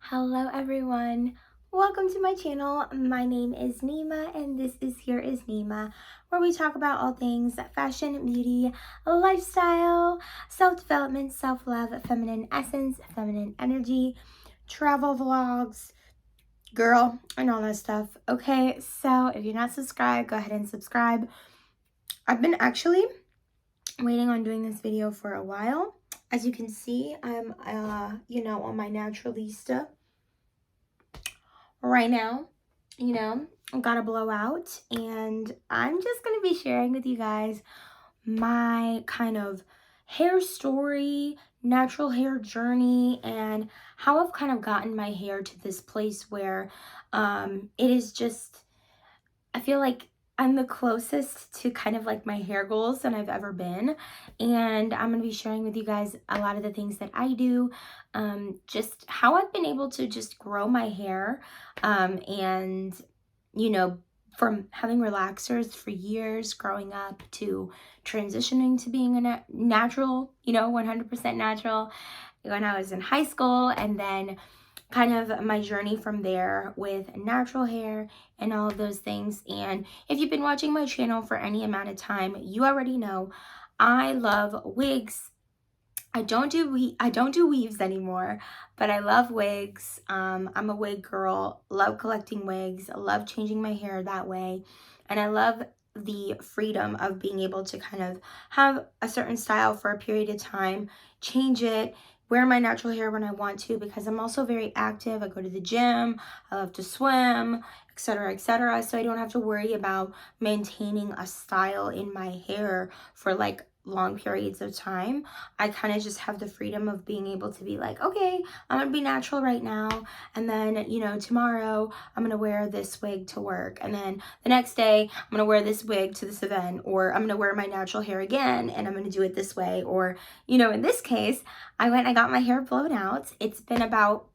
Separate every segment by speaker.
Speaker 1: Hello everyone, welcome to my channel. My name is Neema and this is Here is Neema, where we talk about all things fashion, beauty, lifestyle, self-development, self-love, feminine essence, feminine energy, travel vlogs, girl, and all that stuff. Okay, so if you're not subscribed, go ahead and subscribe. I've been actually waiting on doing this video for a while. As you can see, I'm on my Naturalista right now. Got a blowout, and I'm just gonna be sharing with you guys my kind of hair story, natural hair journey, and how I've kind of gotten my hair to this place where it is just, I feel like I'm the closest to kind of like my hair goals than I've ever been. And I'm going to be sharing with you guys a lot of the things that I do, just how I've been able to just grow my hair, and, from having relaxers for years growing up to transitioning to being a natural, 100% natural when I was in high school, and then kind of my journey from there with natural hair and all of those things. And if you've been watching my channel for any amount of time, you already know I love wigs. I don't do weaves anymore, but I love wigs. I'm a wig girl, love collecting wigs, love changing my hair that way, and I love the freedom of being able to kind of have a certain style for a period of time, change it, wear my natural hair when I want to, because I'm also very active. I go to the gym, I love to swim, etc., etc. So I don't have to worry about maintaining a style in my hair for like long periods of time. I kind of just have the freedom of being able to be like, okay, I'm gonna be natural right now, and then tomorrow I'm gonna wear this wig to work, and then the next day I'm gonna wear this wig to this event, or I'm gonna wear my natural hair again and I'm gonna do it this way. Or in this case, I went and I got my hair blown out. It's been about,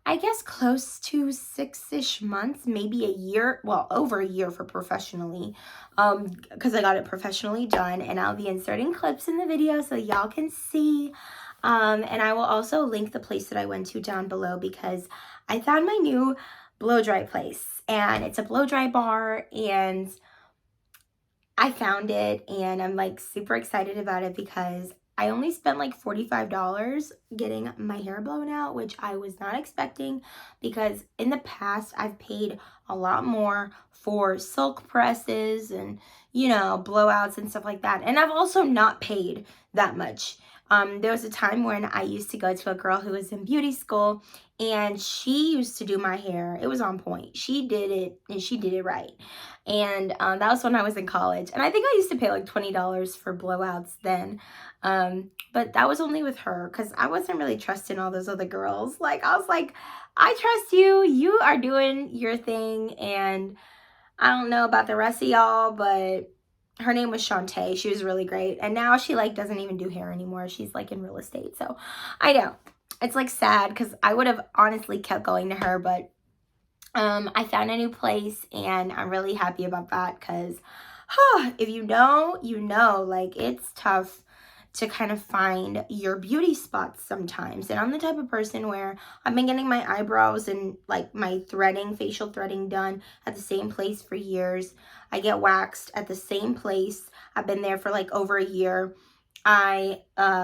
Speaker 1: I guess, close to 6-ish months, maybe a year, well, over a year for professionally, because I got it professionally done, and I'll be inserting clips in the video so y'all can see, and I will also link the place that I went to down below, because I found my new blow dry place, and it's a blow dry bar, and I found it, and I'm like super excited about it because I only spent like $45 getting my hair blown out, which I was not expecting, because in the past I've paid a lot more for silk presses and, blowouts and stuff like that. And I've also not paid that much. There was a time when I used to go to a girl who was in beauty school, and she used to do my hair. It was on point. She did it, and she did it right. And that was when I was in college. And I think I used to pay like $20 for blowouts then. But that was only with her, because I wasn't really trusting all those other girls. Like, I was like, I trust you. You are doing your thing. And I don't know about the rest of y'all, but her name was Shantae. She was really great. And now she like doesn't even do hair anymore. She's like in real estate. So I know it's like sad, because I would have honestly kept going to her, but I found a new place, and I'm really happy about that, because if you know, like, it's tough to kind of find your beauty spots sometimes. And I'm the type of person where I've been getting my eyebrows and like my facial threading done at the same place for years. I get waxed at the same place. I've been there for like over a year. I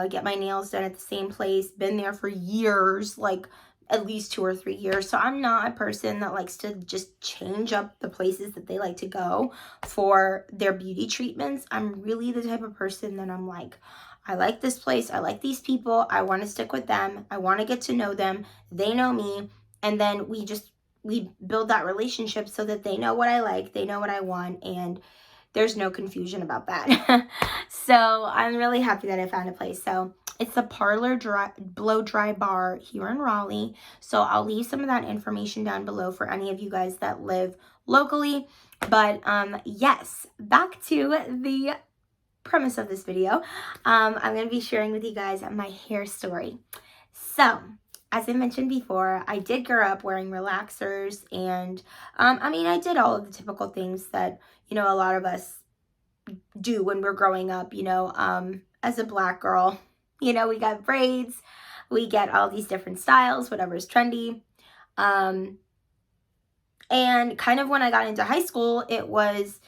Speaker 1: get my nails done at the same place, been there for years, like at least 2 or 3 years. So I'm not a person that likes to just change up the places that they like to go for their beauty treatments. I'm really the type of person that I'm like, I like this place, I like these people, I want to stick with them, I want to get to know them, they know me, and then we build that relationship so that they know what I like, they know what I want, and there's no confusion about that. So I'm really happy that I found a place. So it's the Parlor Blow Dry Bar here in Raleigh. So I'll leave some of that information down below for any of you guys that live locally. But yes, back to the premise of this video. I'm going to be sharing with you guys my hair story. So as I mentioned before, I did grow up wearing relaxers, and I did all of the typical things that a lot of us do when we're growing up, as a black girl. We got braids, we get all these different styles, whatever's trendy. And kind of when I got into high school, it was,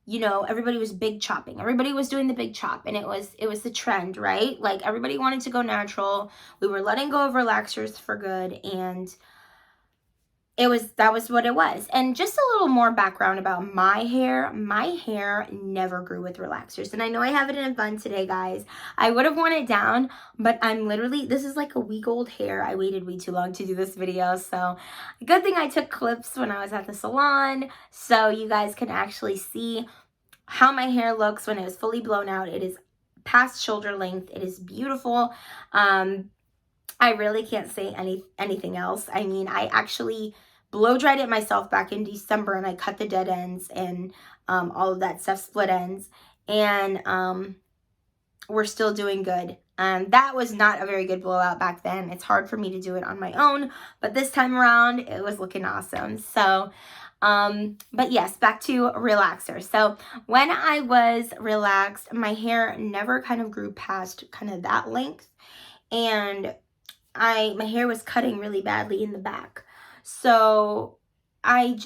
Speaker 1: you know, everybody was big chopping. Everybody was doing the big chop, and it was the trend, right? Like everybody wanted to go natural. We were letting go of relaxers for good, and that was what it was. And just a little more background about my hair. My hair never grew with relaxers. And I know I have it in a bun today, guys. I would have worn it down, but I'm literally, this is like a week old hair. I waited way too long to do this video. So good thing I took clips when I was at the salon, so you guys can actually see how my hair looks when it was fully blown out. It is past shoulder length. It is beautiful. I really can't say anything else. I mean, I actually blow dried it myself back in December, and I cut the dead ends and all of that stuff, split ends, and we're still doing good. That was not a very good blowout back then. It's hard for me to do it on my own, but this time around it was looking awesome. So but yes, back to relaxer. So when I was relaxed, my hair never kind of grew past kind of that length, and my hair was cutting really badly in the back. So I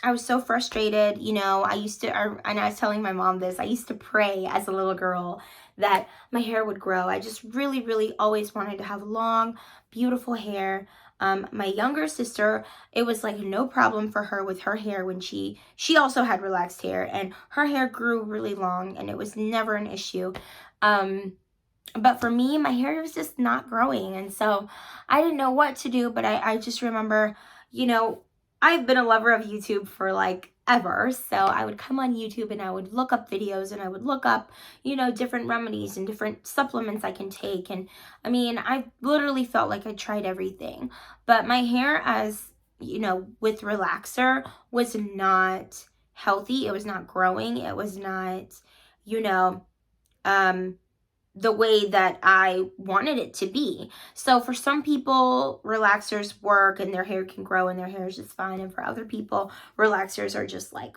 Speaker 1: was so frustrated, you know. And I was telling my mom this, I used to pray as a little girl that my hair would grow. I just really, really always wanted to have long, beautiful hair. My younger sister, it was like no problem for her with her hair when she also had relaxed hair, and her hair grew really long, and it was never an issue. But for me, my hair was just not growing. And so I didn't know what to do. But I just remember, you know, I've been a lover of YouTube for like ever. So I would come on YouTube and I would look up videos, and I would look up, you know, different remedies and different supplements I can take. And I mean, I literally felt like I tried everything. But my hair, as you know, with relaxer, was not healthy. It was not growing. It was not, you know, the way that I wanted it to be. So for some people, relaxers work and their hair can grow and their hair is just fine. And for other people, relaxers are just like,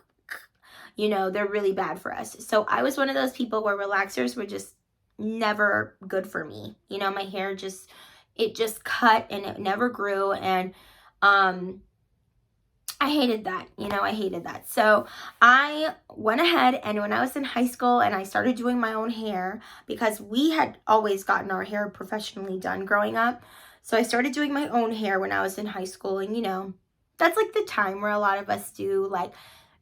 Speaker 1: you know, they're really bad for us. So I was one of those people where relaxers were just never good for me. You know, my hair it just cut and it never grew. And I hated that, you know, I hated that. So I went ahead, and when I was in high school and I started doing my own hair, because we had always gotten our hair professionally done growing up. So I started doing my own hair when I was in high school. And, you know, that's like the time where a lot of us do like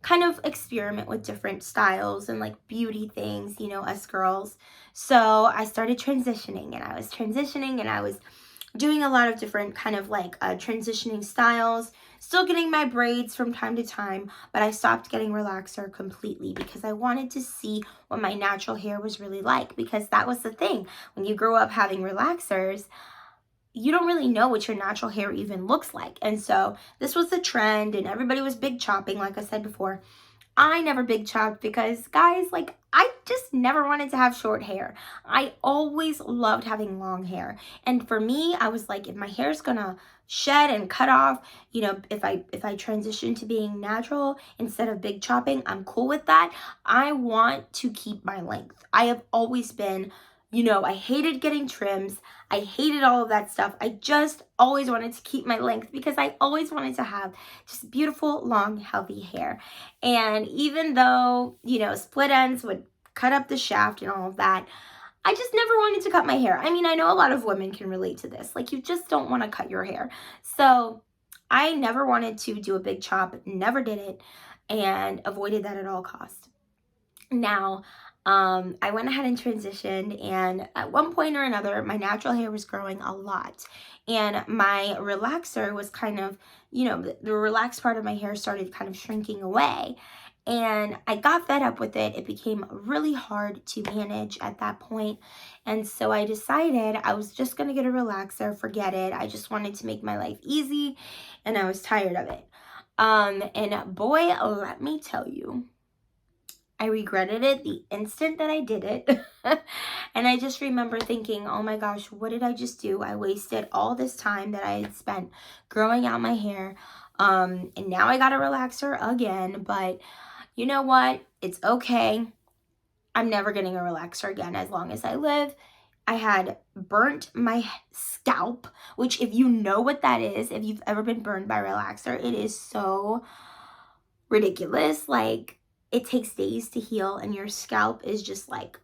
Speaker 1: kind of experiment with different styles and like beauty things, you know, us girls. So I started transitioning, and I was doing a lot of different kind of like transitioning styles, still getting my braids from time to time, but I stopped getting relaxer completely because I wanted to see what my natural hair was really like, because that was the thing. When you grow up having relaxers, you don't really know what your natural hair even looks like. And so this was the trend, and everybody was big chopping, like I said before. I never big chopped because, guys, like, I just never wanted to have short hair. I always loved having long hair. And for me, I was like, if my hair's gonna shed and cut off, you know, if I transition to being natural instead of big chopping, I'm cool with that. I want to keep my length. I have always been, you know, I hated getting trims. I hated all of that stuff. I just always wanted to keep my length because I always wanted to have just beautiful, long, healthy hair. And even though, you know, split ends would cut up the shaft and all of that, I just never wanted to cut my hair. I mean, I know a lot of women can relate to this. Like, you just don't want to cut your hair. So I never wanted to do a big chop, never did it, and avoided that at all costs. Now, I went ahead and transitioned, and at one point or another, my natural hair was growing a lot, and my relaxer was kind of, you know, the relaxed part of my hair started kind of shrinking away, and I got fed up with it. It became really hard to manage at that point, and so I decided I was just going to get a relaxer, forget it. I just wanted to make my life easy, and I was tired of it. And boy, let me tell you, I regretted it the instant that I did it. And I just remember thinking, oh my gosh, what did I just do? I wasted all this time that I had spent growing out my hair. And now I got a relaxer again. But you know what? It's okay. I'm never getting a relaxer again as long as I live. I had burnt my scalp, which if you know what that is, if you've ever been burned by a relaxer, it is so ridiculous. Like, it takes days to heal and your scalp is just like,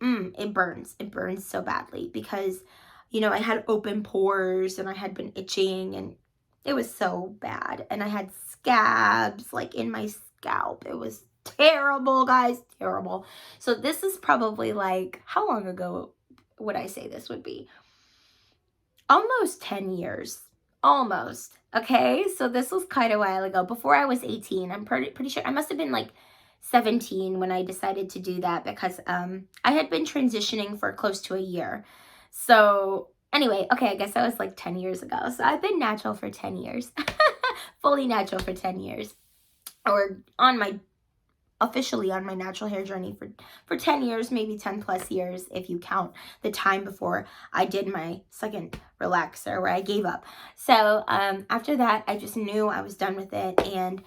Speaker 1: it burns. It burns so badly because, you know, I had open pores and I had been itching and it was so bad. And I had scabs like in my scalp. It was terrible, guys, terrible. So this is probably like, how long ago would I say this would be? Almost 10 years. Almost. Okay, so this was quite a while ago, before I was 18. I'm pretty sure I must have been like 17 when I decided to do that because I had been transitioning for close to a year. So anyway, okay, I guess that was like 10 years ago. So I've been natural for 10 years. Fully natural for 10 years. Or officially on my natural hair journey for 10 years, maybe 10 plus years if you count the time before I did my second relaxer where I gave up. So after that, I just knew I was done with it. And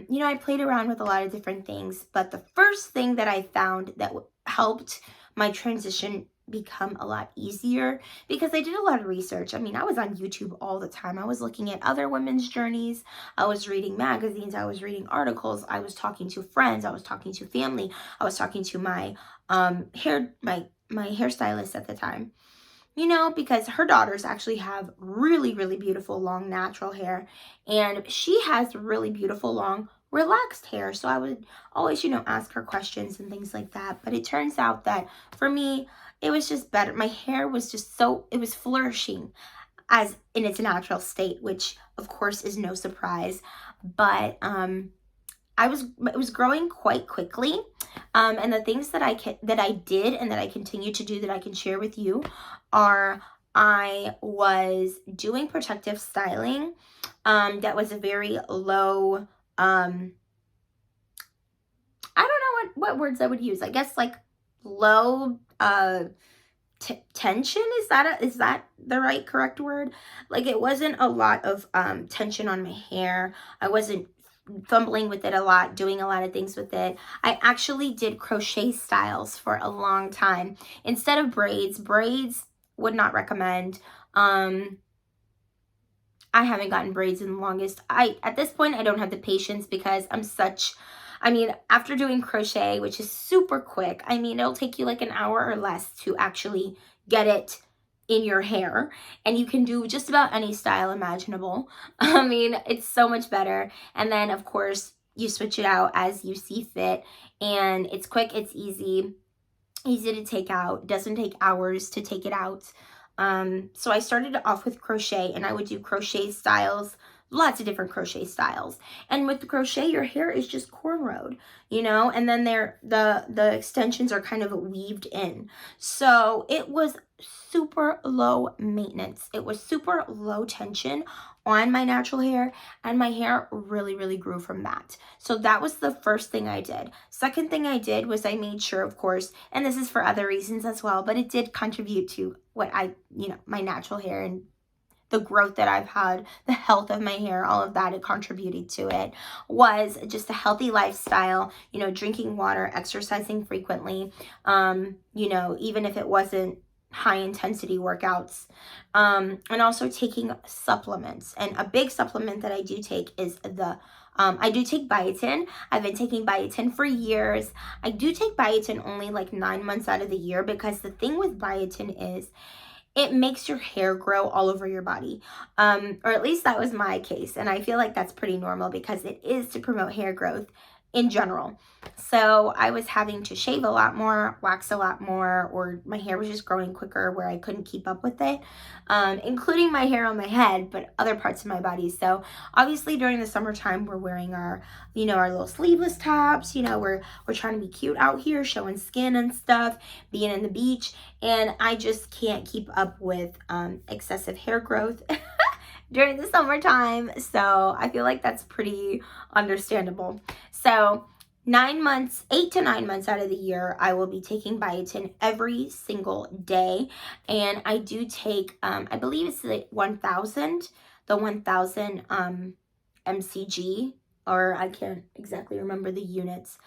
Speaker 1: you know, I played around with a lot of different things, but the first thing that I found that helped my transition become a lot easier, because I did a lot of research. I mean, I was on YouTube all the time. I was looking at other women's journeys. I was reading magazines. I was reading articles. I was talking to friends. I was talking to family. I was talking to my my hairstylist at the time. You know, because her daughters actually have really, really beautiful long natural hair, and she has really beautiful long relaxed hair. So I would always, you know, ask her questions and things like that. But it turns out that for me, it was just better. My hair was just so, it was flourishing as in its natural state, which of course is no surprise. But it was growing quite quickly. And the things that I did and that I continue to do that I can share with you are, I was doing protective styling that was a very low, I don't know what words I would use. I guess like low tension. Is that the right correct word? Like, it wasn't a lot of tension on my hair. I wasn't fumbling with it a lot, doing a lot of things with it. I actually did crochet styles for a long time instead of braids. Braids would not recommend. I haven't gotten braids in the longest. At this point, I don't have the patience because I mean, after doing crochet, which is super quick, I mean, it'll take you like an hour or less to actually get it in your hair, and you can do just about any style imaginable. I mean, it's so much better. And then of course you switch it out as you see fit, and it's quick, it's easy to take out, doesn't take hours to take it out. So I started off with crochet, and I would do crochet styles, lots of different crochet styles. And with the crochet, your hair is just cornrowed, you know, and then the extensions are kind of weaved in. So it was super low maintenance. It was super low tension on my natural hair, and my hair really, really grew from that. So that was the first thing I did. Second thing I did was I made sure, of course, and this is for other reasons as well, but it did contribute to what my natural hair and the growth that I've had, the health of my hair, all of that, it contributed to it, was just a healthy lifestyle, you know, drinking water, exercising frequently, you know, even if it wasn't high intensity workouts, and also taking supplements. And a big supplement that I do take is I do take biotin. I've been taking biotin for years. I do take biotin only like 9 months out of the year, because the thing with biotin is it makes your hair grow all over your body. Or at least that was my case. And I feel like that's pretty normal because it is to promote hair growth in general. So I was having to shave a lot more, wax a lot more, or my hair was just growing quicker where I couldn't keep up with it, including my hair on my head, but other parts of my body. So obviously during the summertime, we're wearing our, you know, our little sleeveless tops, you know, we're trying to be cute out here, showing skin and stuff, being in the beach, and I just can't keep up with excessive hair growth during the summertime. So I feel like that's pretty understandable. So 8 to 9 months out of the year, I will be taking biotin every single day. And I do take, I believe it's the 1000 mcg, or I can't exactly remember the units.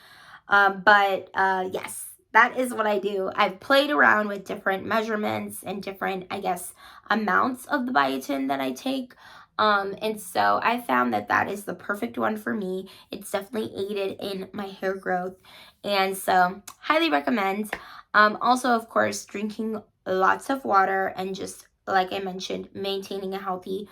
Speaker 1: But yes, that is what I do. I've played around with different measurements and different, I guess, amounts of the biotin that I take. And so I found that that is the perfect one for me. It's definitely aided in my hair growth. And so highly recommend. Also, of course, drinking lots of water and just, like I mentioned, maintaining a healthy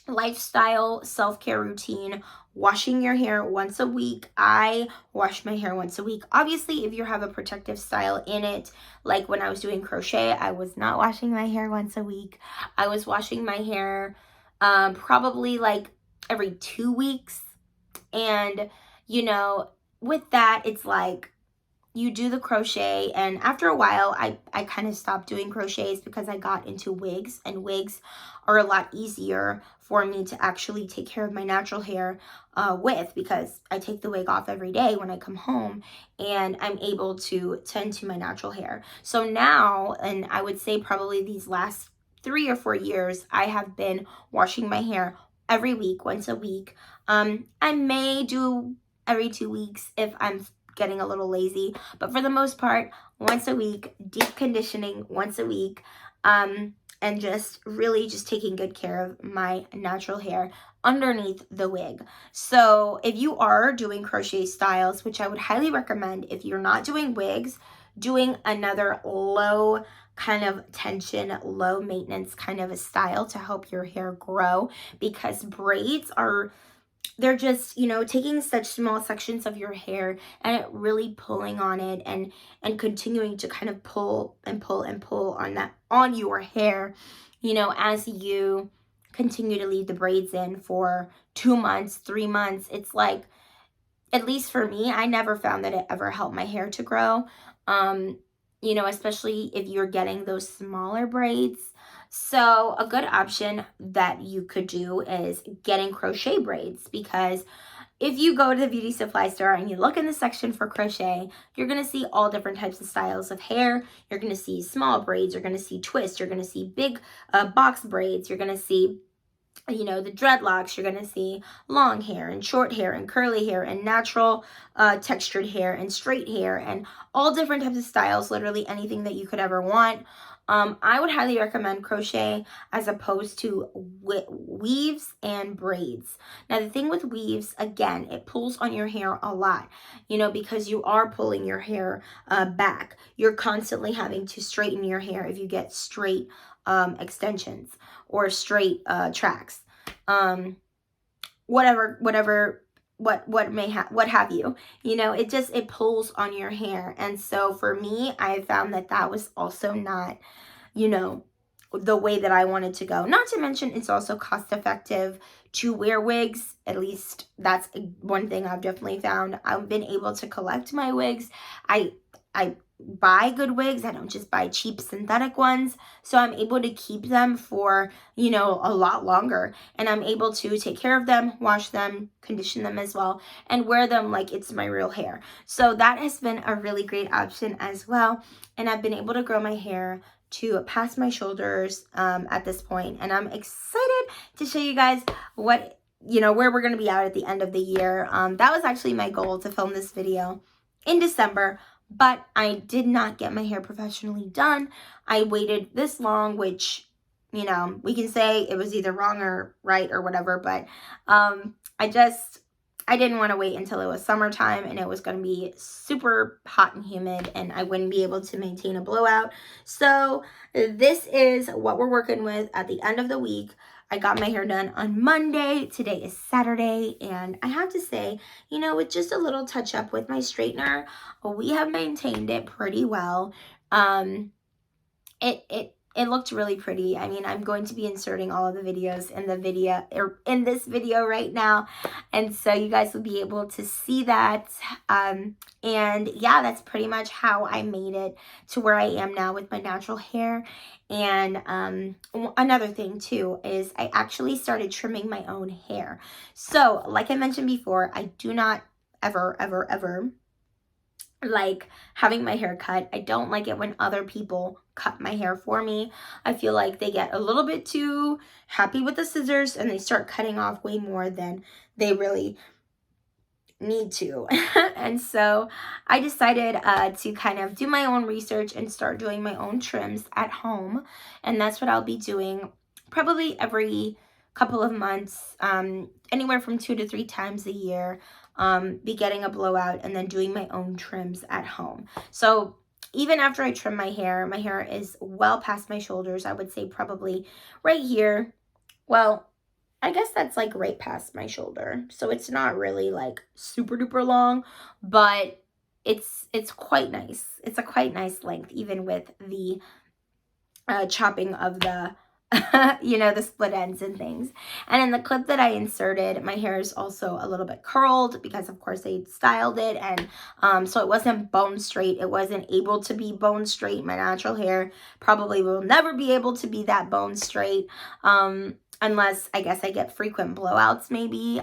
Speaker 1: lifestyle, self-care routine, washing your hair once a week. I wash my hair once a week. Obviously, if you have a protective style in it, like when I was doing crochet, I was not washing my hair once a week. I was washing my hair probably like every 2 weeks. And, you know, with that, it's like you do the crochet, and after a while I kind of stopped doing crochets because I got into wigs, and wigs are a lot easier for me to actually take care of my natural hair with, because I take the wig off every day when I come home and I'm able to tend to my natural hair. So now, and I would say probably these last 3 or 4 years, I have been washing my hair every week, once a week. I may do every 2 weeks if I'm getting a little lazy, but for the most part, once a week, deep conditioning once a week, and just really just taking good care of my natural hair underneath the wig. So if you are doing crochet styles, which I would highly recommend, if you're not doing wigs, doing another low kind of tension, low maintenance kind of a style to help your hair grow, because braids are, they're just, you know, taking such small sections of your hair and it really pulling on it, and continuing to kind of pull and pull and pull on that, on your hair, you know, as you continue to leave the braids in for 2 months, 3 months. It's like, at least for me, I never found that it ever helped my hair to grow. You know, especially if you're getting those smaller braids. So a good option that you could do is getting crochet braids, because if you go to the beauty supply store and you look in the section for crochet, you're going to see all different types of styles of hair. You're going to see small braids, you're going to see twists, you're going to see big box braids, you're going to see, you know, the dreadlocks, you're going to see long hair and short hair and curly hair and natural textured hair and straight hair and all different types of styles, literally anything that you could ever want. I would highly recommend crochet as opposed to weaves and braids. Now, the thing with weaves, again, it pulls on your hair a lot, you know, because you are pulling your hair back. You're constantly having to straighten your hair if you get straight extensions or straight tracks, whatever what have you, you know, it pulls on your hair. And so for me, I found that that was also not, you know, the way that I wanted to go. Not to mention, it's also cost effective to wear wigs. At least that's one thing I've definitely found. I've been able to collect my wigs. I buy good wigs. I don't just buy cheap synthetic ones. So I'm able to keep them for, you know, a lot longer. And I'm able to take care of them, wash them, condition them as well, and wear them like it's my real hair. So that has been a really great option as well. And I've been able to grow my hair to past my shoulders at this point. And I'm excited to show you guys what, you know, where we're going to be at the end of the year. That was actually my goal, to film this video in December. But I did not get my hair professionally done. I waited this long, which, you know, we can say it was either wrong or right or whatever. But I didn't want to wait until it was summertime and it was going to be super hot and humid and I wouldn't be able to maintain a blowout. So this is what we're working with at the end of the week. I got my hair done on Monday. Today is Saturday, and I have to say, you know, with just a little touch up with my straightener, we have maintained it pretty well. It looked really pretty. I mean, I'm going to be inserting all of the videos in the video, or in this video right now, and so you guys will be able to see that. And yeah, that's pretty much how I made it to where I am now with my natural hair. And another thing too is I actually started trimming my own hair. So like I mentioned before, I do not ever like having my hair cut. I don't like it when other people cut my hair for me. I feel like they get a little bit too happy with the scissors and they start cutting off way more than they really need to. And so I decided to kind of do my own research and start doing my own trims at home. And that's what I'll be doing probably every couple of months, anywhere from 2 to 3 times a year, be getting a blowout and then doing my own trims at home. So even after I trim my hair is well past my shoulders. I would say probably right here. Well, I guess that's like right past my shoulder. So it's not really like super duper long, but it's quite nice. It's a quite nice length, even with the chopping of the the split ends and things. And in the clip that I inserted, my hair is also a little bit curled because of course they styled it, and so it wasn't bone straight. It wasn't able to be bone straight. My natural hair probably will never be able to be that bone straight, unless I guess I get frequent blowouts maybe.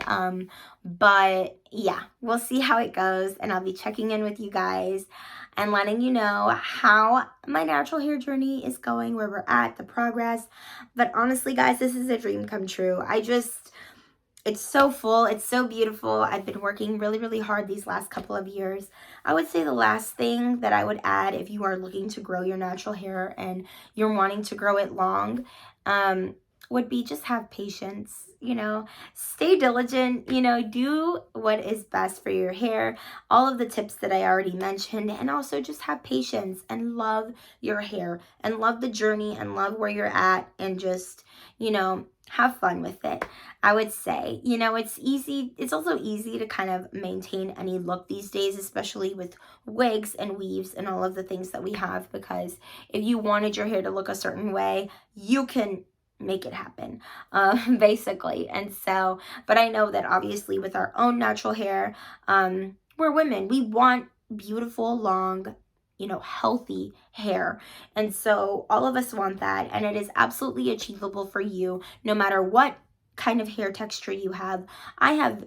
Speaker 1: But yeah, we'll see how it goes, and I'll be checking in with you guys and letting you know how my natural hair journey is going, where we're at, the progress. But honestly, guys, this is a dream come true. It's so full. It's so beautiful. I've been working really, really hard these last couple of years. I would say the last thing that I would add if you are looking to grow your natural hair and you're wanting to grow it long, would be just have patience, stay diligent, do what is best for your hair. All of the tips that I already mentioned, and also just have patience and love your hair and love the journey and love where you're at, and just, have fun with it. I would say, it's easy. It's also easy to kind of maintain any look these days, especially with wigs and weaves and all of the things that we have, because if you wanted your hair to look a certain way, you can make it happen, basically. And so, but I know that obviously with our own natural hair, we're women. We want beautiful, long, healthy hair. And so all of us want that, and it is absolutely achievable for you no matter what kind of hair texture you have. I have,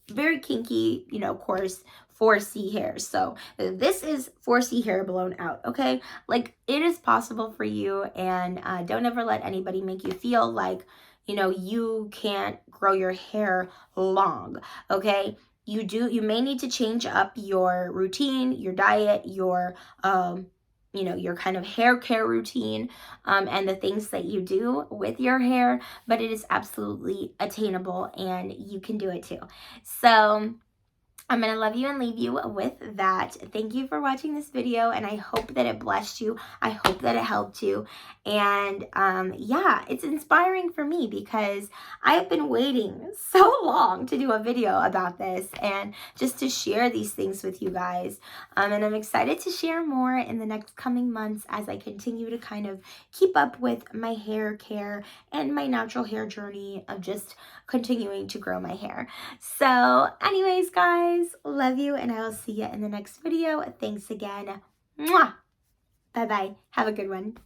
Speaker 1: very kinky, coarse 4C hair. So this is 4C hair blown out, okay? Like, it is possible for you, and don't ever let anybody make you feel like, you can't grow your hair long, okay? You may need to change up your routine, your diet, your your kind of hair care routine, and the things that you do with your hair, but it is absolutely attainable and you can do it too. So I'm going to love you and leave you with that. Thank you for watching this video, and I hope that it blessed you. I hope that it helped you. And yeah, it's inspiring for me because I have been waiting so long to do a video about this and just to share these things with you guys. And I'm excited to share more in the next coming months as I continue to kind of keep up with my hair care and my natural hair journey of just continuing to grow my hair. So anyways, guys, love you, and I will see you in the next video. Thanks again. Mwah! Bye-bye. Have a good one.